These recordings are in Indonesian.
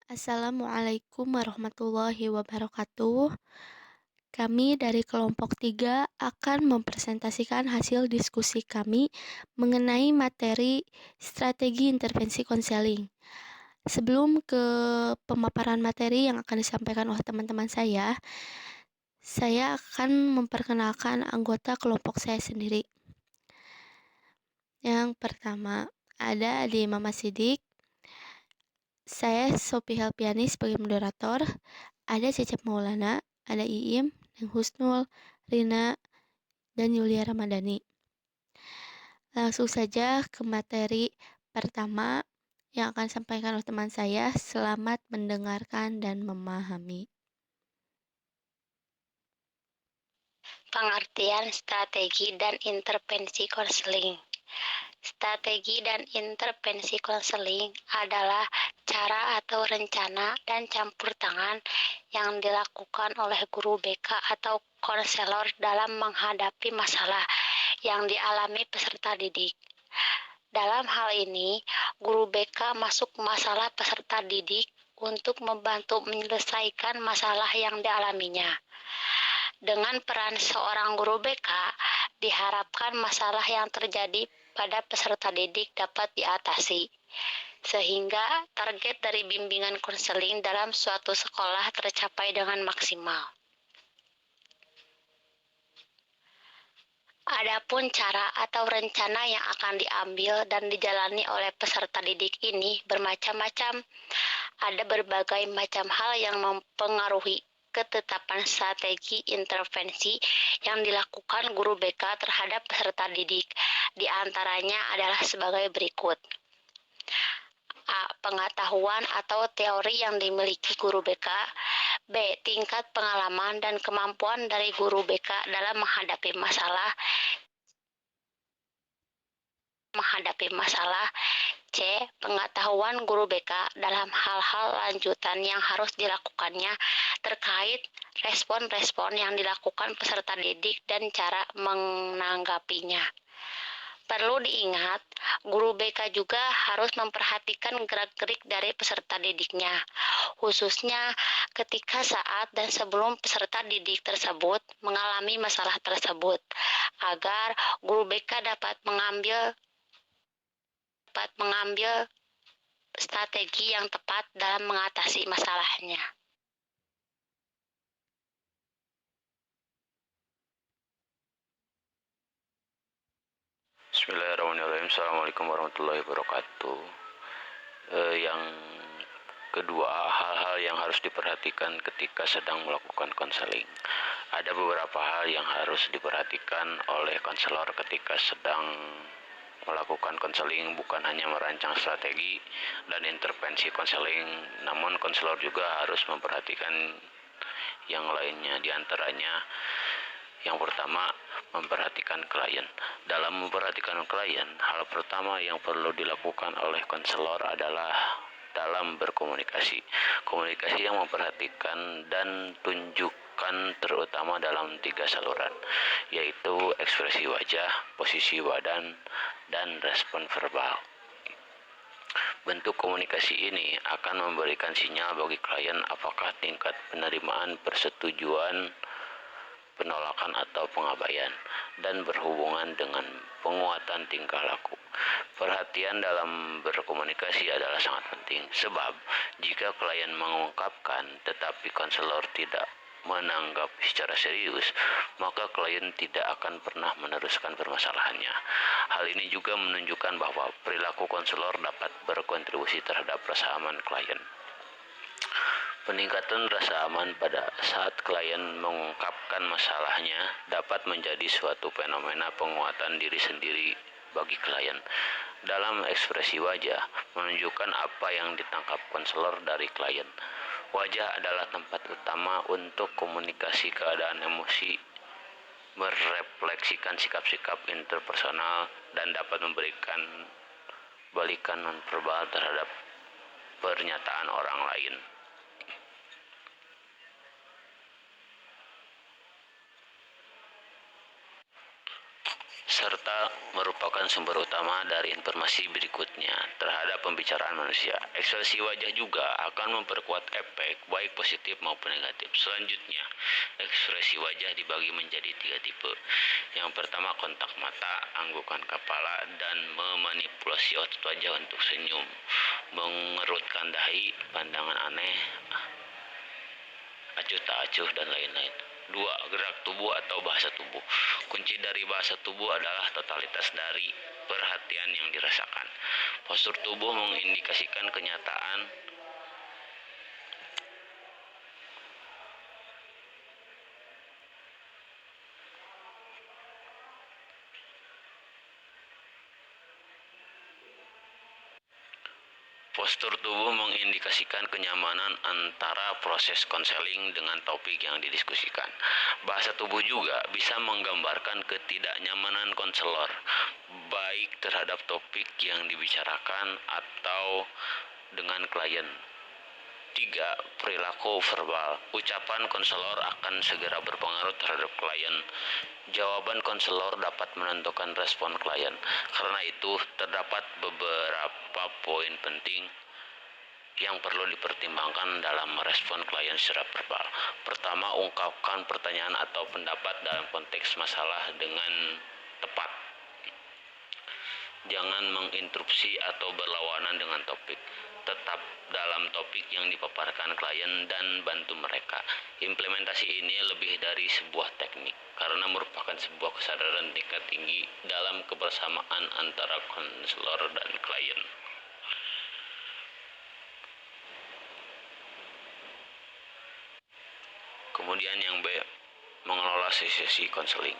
Assalamualaikum warahmatullahi wabarakatuh. Kami dari kelompok 3 akan mempresentasikan hasil diskusi kami mengenai materi strategi intervensi konseling. Sebelum ke pemaparan materi yang akan disampaikan oleh teman-teman saya akan memperkenalkan anggota kelompok saya sendiri. Yang pertama, ada Adi Mama Sidik. Saya Sophie Helpiani sebagai moderator. Ada Cecep Maulana, ada Iim, Neng Husnul, Rina, dan Yulia Ramadhani. Langsung saja ke materi pertama yang akan disampaikan oleh teman saya. Selamat mendengarkan dan memahami. Pengertian strategi dan intervensi konseling. Strategi dan intervensi konseling adalah cara atau rencana dan campur tangan yang dilakukan oleh guru BK atau konselor dalam menghadapi masalah yang dialami peserta didik. Dalam hal ini, guru BK masuk masalah peserta didik untuk membantu menyelesaikan masalah yang dialaminya. Dengan peran seorang guru BK, diharapkan masalah yang terjadi pada peserta didik dapat diatasi, sehingga target dari bimbingan konseling dalam suatu sekolah tercapai dengan maksimal. Adapun cara atau rencana yang akan diambil dan dijalani oleh peserta didik ini bermacam-macam. Ada berbagai macam hal yang mempengaruhi ketetapan strategi intervensi yang dilakukan guru BK terhadap peserta didik. Di antaranya adalah sebagai berikut. A. Pengetahuan atau teori yang dimiliki guru BK. B. Tingkat pengalaman dan kemampuan dari guru BK dalam menghadapi masalah. C. Pengetahuan guru BK dalam hal-hal lanjutan yang harus dilakukannya terkait respon-respon yang dilakukan peserta didik dan cara menanggapinya. Perlu diingat, guru BK juga harus memperhatikan gerak-gerik dari peserta didiknya, khususnya ketika saat dan sebelum peserta didik tersebut mengalami masalah tersebut, agar guru BK dapat mengambil strategi yang tepat dalam mengatasi masalahnya. Bismillahirrahmanirrahim. Assalamualaikum warahmatullahi wabarakatuh. Yang kedua, hal-hal yang harus diperhatikan ketika sedang melakukan konseling. Ada beberapa hal yang harus diperhatikan oleh konselor ketika sedang melakukan konseling, bukan hanya merancang strategi dan intervensi konseling, namun konselor juga harus memperhatikan yang lainnya. Di antaranya, yang pertama, memperhatikan klien. Dalam memperhatikan klien, hal pertama yang perlu dilakukan oleh konselor adalah dalam berkomunikasi. Komunikasi yang memperhatikan dan tunjukkan terutama dalam 3 saluran, yaitu ekspresi wajah, posisi badan, dan respon verbal. Bentuk komunikasi ini akan memberikan sinyal bagi klien apakah tingkat penerimaan, persetujuan, penolakan atau pengabaian, dan berhubungan dengan penguatan tingkah laku. Perhatian dalam berkomunikasi adalah sangat penting, sebab jika klien mengungkapkan tetapi konselor tidak menanggapi secara serius, maka klien tidak akan pernah meneruskan permasalahannya. Hal ini juga menunjukkan bahwa perilaku konselor dapat berkontribusi terhadap rasa aman klien. Peningkatan rasa aman pada saat klien mengungkapkan masalahnya dapat menjadi suatu fenomena penguatan diri sendiri bagi klien. Dalam ekspresi wajah, menunjukkan apa yang ditangkap konselor dari klien. Wajah adalah tempat utama untuk komunikasi keadaan emosi, merefleksikan sikap-sikap interpersonal, dan dapat memberikan balikan nonverbal terhadap pernyataan orang lain. Serta mata merupakan sumber utama dari informasi berikutnya terhadap pembicaraan manusia. Ekspresi wajah juga akan memperkuat efek baik positif maupun negatif. Selanjutnya, ekspresi wajah dibagi menjadi 3 tipe. Yang pertama, kontak mata, anggukan kepala, dan memanipulasi otot wajah untuk senyum, mengerutkan dahi, pandangan aneh, acuh tak acuh, dan lain-lain. 2. Gerak tubuh atau bahasa tubuh. Kunci dari bahasa tubuh adalah totalitas dari perhatian yang dirasakan. Postur tubuh mengindikasikan kenyataan Postur tubuh mengindikasikan kenyamanan antara proses konseling dengan topik yang didiskusikan. Bahasa tubuh juga bisa menggambarkan ketidaknyamanan konselor, baik terhadap topik yang dibicarakan atau dengan klien. 3. Perilaku verbal. Ucapan konselor akan segera berpengaruh terhadap klien. Jawaban konselor dapat menentukan respon klien. Karena itu, terdapat beberapa poin penting yang perlu dipertimbangkan dalam merespon klien secara verbal. Pertama, ungkapkan pertanyaan atau pendapat dalam konteks masalah dengan tepat. Jangan menginterupsi atau berlawanan dengan topik. Tetap dalam topik yang dipaparkan klien dan bantu mereka. Implementasi ini lebih dari sebuah teknik, karena merupakan sebuah kesadaran tingkat tinggi dalam kebersamaan antara konselor dan klien. Kemudian yang B, mengelola sesi konseling.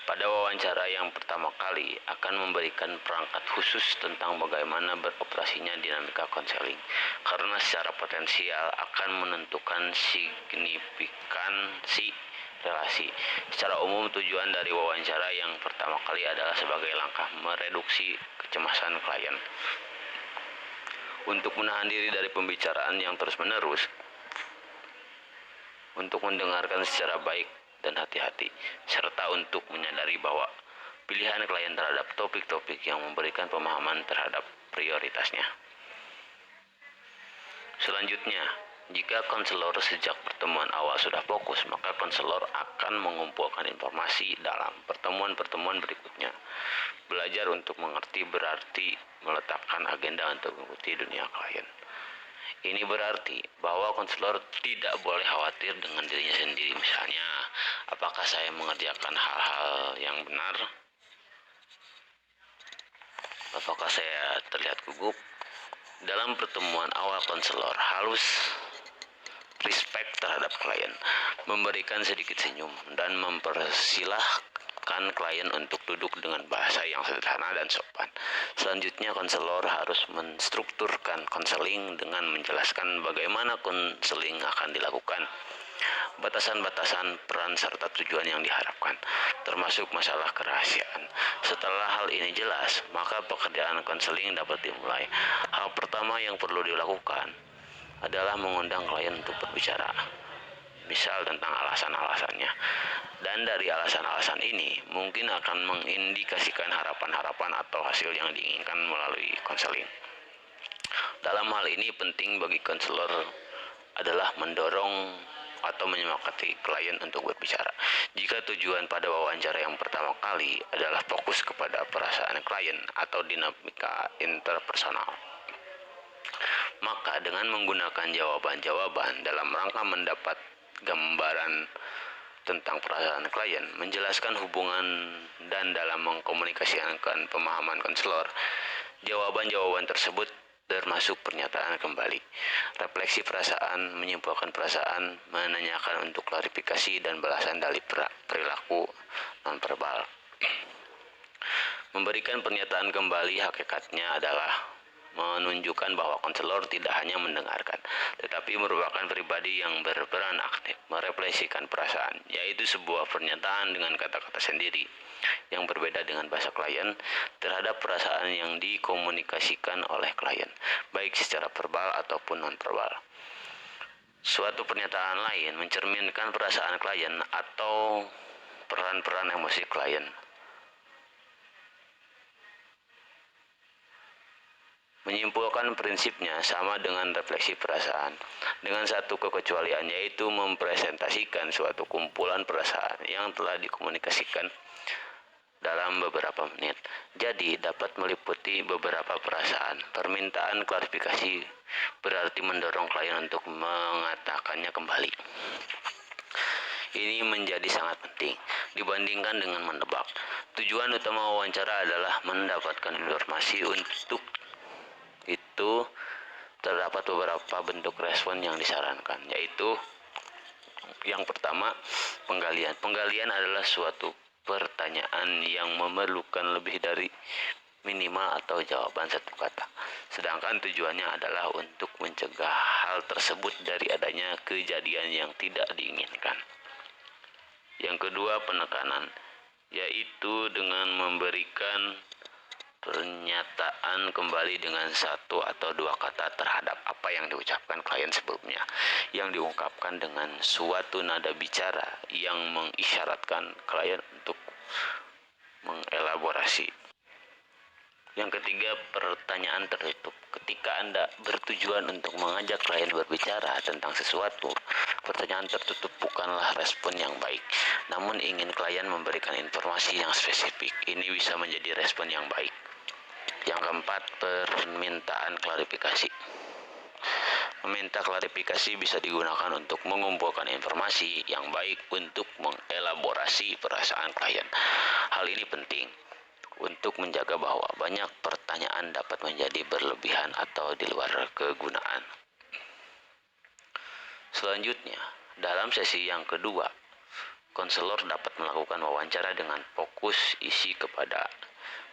Pada wawancara yang pertama kali akan memberikan perangkat khusus tentang bagaimana beroperasinya dinamika konseling, karena secara potensial akan menentukan signifikansi relasi. Secara umum, tujuan dari wawancara yang pertama kali adalah sebagai langkah mereduksi kecemasan klien. Untuk menahan diri dari pembicaraan yang terus-menerus, untuk mendengarkan secara baik dan hati-hati, serta untuk menyadari bahwa pilihan klien terhadap topik-topik yang memberikan pemahaman terhadap prioritasnya. Selanjutnya, jika konselor sejak pertemuan awal sudah fokus, maka konselor akan mengumpulkan informasi dalam pertemuan-pertemuan berikutnya. Belajar untuk mengerti berarti meletakkan agenda untuk mengikuti dunia klien. Ini berarti bahwa konselor tidak boleh khawatir dengan dirinya sendiri. Misalnya, apakah saya mengerjakan hal-hal yang benar? Apakah saya terlihat gugup? Dalam pertemuan awal, konselor harus respect terhadap klien, memberikan sedikit senyum, dan mempersilahkan klien untuk duduk dengan bahasa yang sederhana dan sopan. Selanjutnya, konselor harus menstrukturkan konseling dengan menjelaskan bagaimana konseling akan dilakukan, batasan-batasan peran serta tujuan yang diharapkan, termasuk masalah kerahasiaan. Setelah hal ini jelas, maka pekerjaan konseling dapat dimulai. Hal pertama yang perlu dilakukan adalah mengundang klien untuk berbicara, misal tentang alasan-alasannya. Dan dari alasan-alasan ini mungkin akan mengindikasikan harapan-harapan atau hasil yang diinginkan melalui konseling. Dalam hal ini penting bagi konselor adalah mendorong atau menyemangati klien untuk berbicara. Jika tujuan pada wawancara yang pertama kali adalah fokus kepada perasaan klien atau dinamika interpersonal, maka dengan menggunakan jawaban-jawaban dalam rangka mendapat gambaran tentang perasaan klien, menjelaskan hubungan, dan dalam mengkomunikasikan pemahaman konselor, jawaban-jawaban tersebut termasuk pernyataan kembali, refleksi perasaan, menyimpulkan perasaan, menanyakan untuk klarifikasi, dan balasan dari perilaku nonverbal. Memberikan pernyataan kembali hakikatnya adalah menunjukkan bahwa konselor tidak hanya mendengarkan, tetapi merupakan pribadi yang berperan aktif merefleksikan perasaan, yaitu sebuah pernyataan dengan kata-kata sendiri yang berbeda dengan bahasa klien terhadap perasaan yang dikomunikasikan oleh klien, baik secara verbal ataupun non-verbal. Suatu pernyataan lain mencerminkan perasaan klien atau peran-peran emosi klien. Menyimpulkan prinsipnya sama dengan refleksi perasaan, dengan satu kekecualian, yaitu mempresentasikan suatu kumpulan perasaan yang telah dikomunikasikan dalam beberapa menit. Jadi dapat meliputi beberapa perasaan. Permintaan klarifikasi berarti mendorong klien untuk mengatakannya kembali. Ini menjadi sangat penting dibandingkan dengan menebak. Tujuan utama wawancara adalah mendapatkan informasi. Untuk itu terdapat beberapa bentuk respon yang disarankan, yaitu yang pertama, penggalian. Penggalian adalah suatu pertanyaan yang memerlukan lebih dari minimal atau jawaban satu kata. Sedangkan tujuannya adalah untuk mencegah hal tersebut dari adanya kejadian yang tidak diinginkan. Yang kedua, penekanan, yaitu dengan memberikan pernyataan kembali dengan satu atau dua kata terhadap apa yang diucapkan klien sebelumnya, yang diungkapkan dengan suatu nada bicara yang mengisyaratkan klien untuk mengelaborasi. Yang ketiga, pertanyaan tertutup. Ketika Anda bertujuan untuk mengajak klien berbicara tentang sesuatu, pertanyaan tertutup bukanlah respon yang baik, namun ingin klien memberikan informasi yang spesifik. Ini bisa menjadi respon yang baik. Yang keempat, permintaan klarifikasi. Meminta klarifikasi bisa digunakan untuk mengumpulkan informasi yang baik untuk mengelaborasi perasaan klien. Hal ini penting untuk menjaga bahwa banyak pertanyaan dapat menjadi berlebihan atau di luar kegunaan. Selanjutnya, dalam sesi yang kedua, konselor dapat melakukan wawancara dengan fokus isi kepada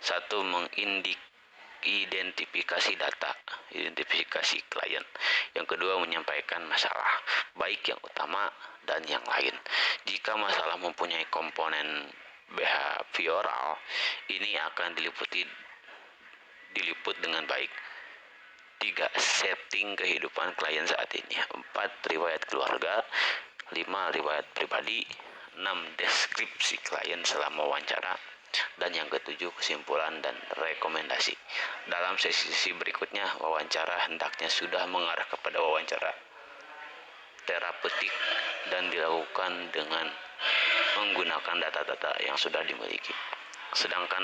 satu, identifikasi data, identifikasi klien. Yang kedua, menyampaikan masalah, baik yang utama dan yang lain. Jika masalah mempunyai komponen behavioral, ini akan diliput dengan baik. 3. Setting kehidupan klien saat ini. 4. Riwayat keluarga. 5. Riwayat pribadi. 6. Deskripsi klien selama wawancara. Dan yang ketujuh, kesimpulan dan rekomendasi. Dalam sesi berikutnya, wawancara hendaknya sudah mengarah kepada wawancara terapeutik dan dilakukan dengan menggunakan data-data yang sudah dimiliki. Sedangkan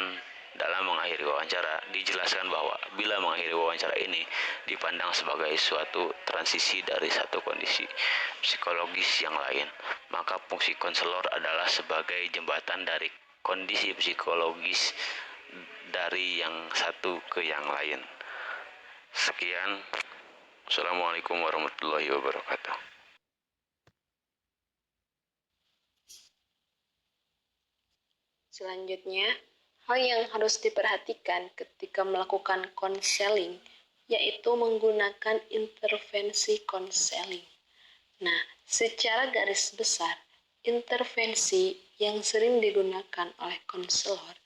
dalam mengakhiri wawancara, dijelaskan bahwa bila mengakhiri wawancara ini dipandang sebagai suatu transisi dari satu kondisi psikologis yang lain, maka fungsi konselor adalah sebagai jembatan dari kondisi psikologis dari yang satu ke yang lain. Sekian. Assalamualaikum warahmatullahi wabarakatuh. Selanjutnya, hal yang harus diperhatikan ketika melakukan konseling yaitu menggunakan intervensi konseling. Nah, secara garis besar, intervensi yang sering digunakan oleh konselor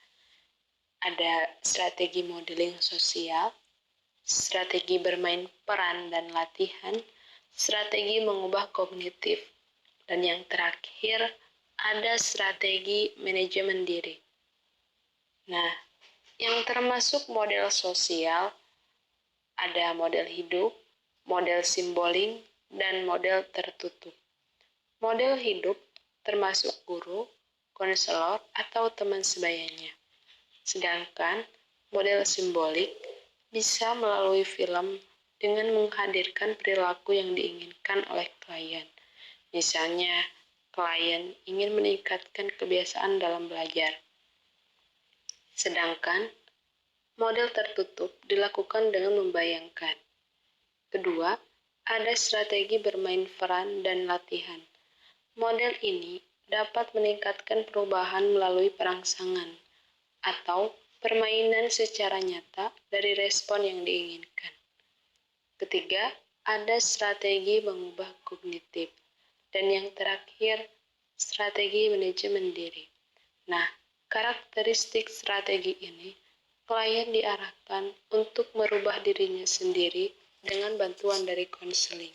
ada strategi modeling sosial, strategi bermain peran dan latihan, strategi mengubah kognitif, dan yang terakhir ada strategi manajemen diri. Nah, yang termasuk model sosial ada model hidup, model simboling, dan model tertutup. Model hidup termasuk guru, konselor, atau teman sebayanya. Sedangkan model simbolik bisa melalui film dengan menghadirkan perilaku yang diinginkan oleh klien. Misalnya, klien ingin meningkatkan kebiasaan dalam belajar. Sedangkan model tertutup dilakukan dengan membayangkan. Kedua, ada strategi bermain peran dan latihan. Model ini dapat meningkatkan perubahan melalui perangsangan atau permainan secara nyata dari respon yang diinginkan. Ketiga, ada strategi mengubah kognitif. Dan yang terakhir, strategi manajemen diri. Nah, karakteristik strategi ini, klien diarahkan untuk merubah dirinya sendiri dengan bantuan dari konseling.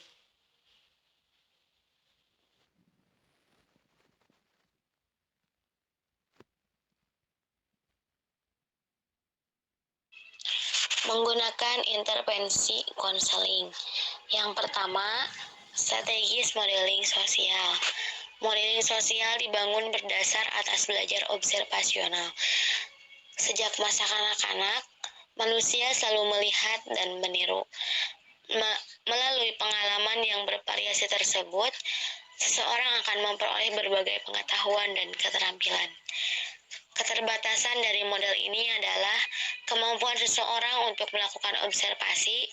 Menggunakan intervensi konseling. Yang pertama, strategis modeling sosial. Modeling sosial dibangun berdasar atas belajar observasional. Sejak masa kanak-kanak, manusia selalu melihat dan meniru. Melalui pengalaman yang bervariasi tersebut, seseorang akan memperoleh berbagai pengetahuan dan keterampilan. Keterbatasan dari model ini adalah kemampuan seseorang untuk melakukan observasi,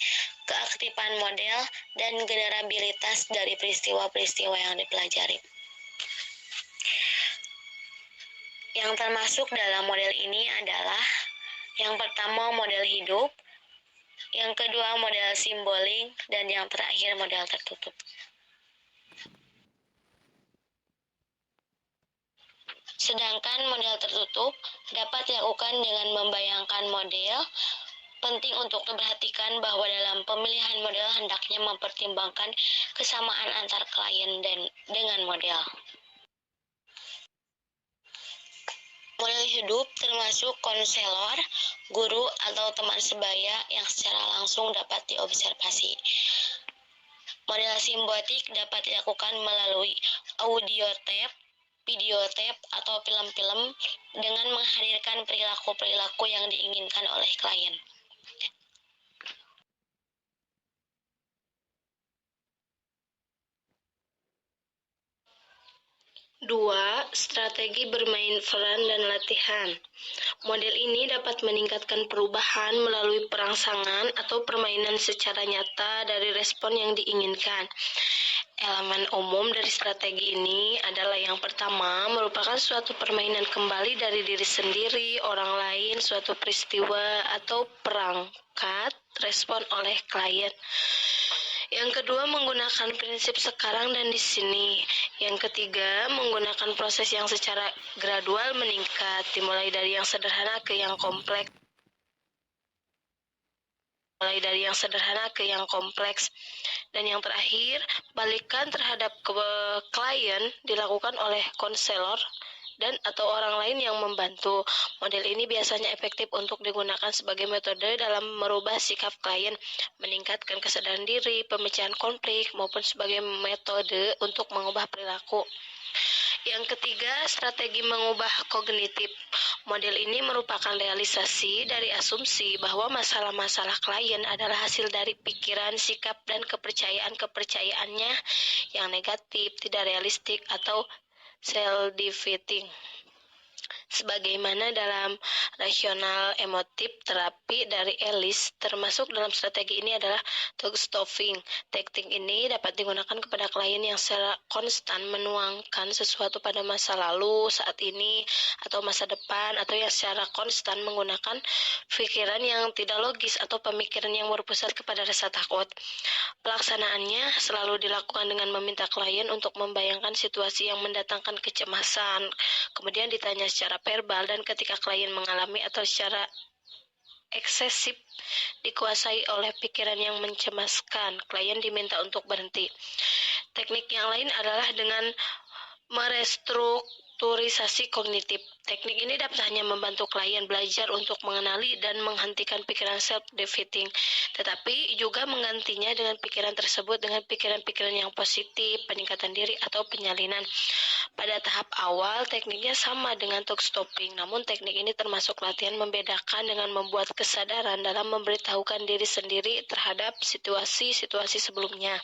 keaktifan model, dan generabilitas dari peristiwa-peristiwa yang dipelajari. Yang termasuk dalam model ini adalah yang pertama model hidup, yang kedua model simbolik, dan yang terakhir model tertutup. Sedangkan model tertutup dapat dilakukan dengan membayangkan model. Penting untuk diperhatikan bahwa dalam pemilihan model hendaknya mempertimbangkan kesamaan antar klien dan dengan model. Model hidup termasuk konselor, guru, atau teman sebaya yang secara langsung dapat diobservasi. Model simbotik dapat dilakukan melalui audio tape, video tape, atau film-film dengan menghadirkan perilaku-perilaku yang diinginkan oleh klien. Dua, strategi bermain peran dan latihan. Model ini dapat meningkatkan perubahan melalui perangsangan atau permainan secara nyata dari respon yang diinginkan. Elemen umum dari strategi ini adalah yang pertama, merupakan suatu permainan kembali dari diri sendiri, orang lain, suatu peristiwa, atau perangkat respon oleh klien. Yang kedua, menggunakan prinsip sekarang dan di sini. Yang ketiga, menggunakan proses yang secara gradual meningkat, dimulai dari yang sederhana ke yang kompleks. Dan yang terakhir, balikan terhadap klien dilakukan oleh konselor dan atau orang lain yang membantu. Model ini biasanya efektif untuk digunakan sebagai metode dalam merubah sikap klien, meningkatkan kesadaran diri, pemecahan konflik, maupun sebagai metode untuk mengubah perilaku. Yang ketiga, strategi mengubah kognitif. Model ini merupakan realisasi dari asumsi bahwa masalah-masalah klien adalah hasil dari pikiran, sikap, dan kepercayaannya yang negatif, tidak realistik, atau self-defeating. Sebagaimana dalam rasional emotif terapi dari Ellis, termasuk dalam strategi ini adalah talk stopping. Teknik ini dapat digunakan kepada klien yang secara konstan menuangkan sesuatu pada masa lalu, saat ini, atau masa depan, atau yang secara konstan menggunakan pikiran yang tidak logis atau pemikiran yang berpusat kepada rasa takut. Pelaksanaannya selalu dilakukan dengan meminta klien untuk membayangkan situasi yang mendatangkan kecemasan, kemudian ditanya secara verbal, dan ketika klien mengalami atau secara eksesif dikuasai oleh pikiran yang mencemaskan, klien diminta untuk berhenti. Teknik yang lain adalah dengan merestrukturisasi kognitif. Teknik ini dapat hanya membantu klien belajar untuk mengenali dan menghentikan pikiran self-defeating, tetapi juga menggantinya dengan pikiran tersebut dengan pikiran-pikiran yang positif, peningkatan diri, atau penyalinan. Pada tahap awal, tekniknya sama dengan talk stopping, namun teknik ini termasuk latihan membedakan dengan membuat kesadaran dalam memberitahukan diri sendiri terhadap situasi-situasi sebelumnya,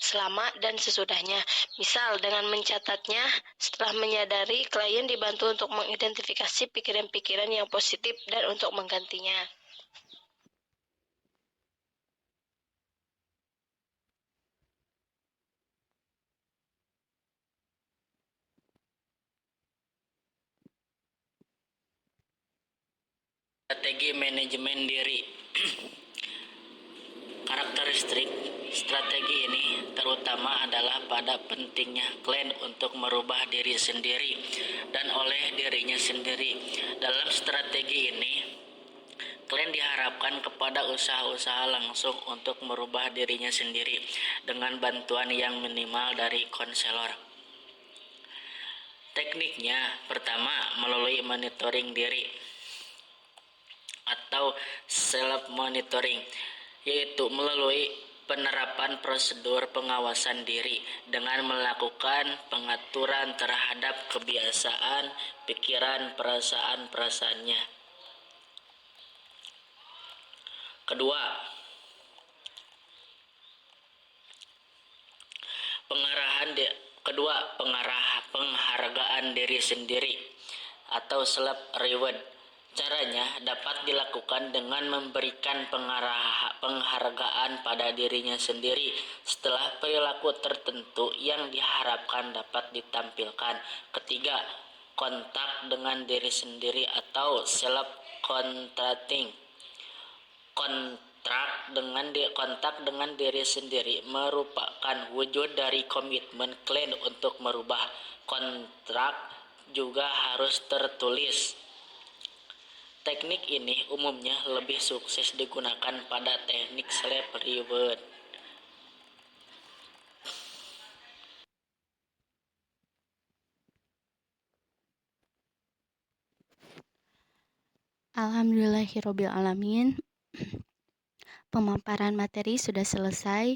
selama dan sesudahnya. Misal, dengan mencatatnya, setelah menyadari, klien dibantu untuk mengidentifikasi pikiran-pikiran yang positif dan untuk menggantinya. Strategi manajemen diri. Karakteristik strategi ini terutama adalah pada pentingnya klien untuk merubah diri sendiri dan oleh dirinya sendiri. Dalam strategi ini, klien diharapkan kepada usaha-usaha langsung untuk merubah dirinya sendiri dengan bantuan yang minimal dari konselor. Tekniknya, pertama, melalui monitoring diri. atau self-monitoring, yaitu melalui penerapan prosedur pengawasan diri dengan melakukan pengaturan terhadap kebiasaan, pikiran, perasaan-perasaannya. Kedua, penghargaan diri sendiri atau self reward. Caranya dapat dilakukan dengan memberikan penghargaan pada dirinya sendiri setelah perilaku tertentu yang diharapkan dapat ditampilkan. Ketiga, kontak dengan diri sendiri atau self contracting. Kontak dengan diri sendiri merupakan wujud dari komitmen kalian untuk merubah. Kontrak juga harus tertulis. Teknik ini umumnya lebih sukses digunakan pada teknik self reward. Alhamdulillahirobbilalamin. Pemaparan materi sudah selesai.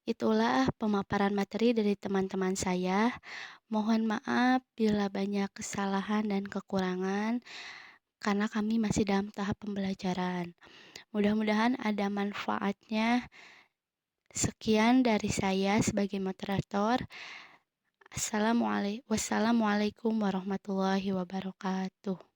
Itulah pemaparan materi dari teman-teman saya. Mohon maaf bila banyak kesalahan dan kekurangan, karena kami masih dalam tahap pembelajaran. Mudah-mudahan ada manfaatnya. Sekian dari saya sebagai moderator. Wassalamualaikum warahmatullahi wabarakatuh.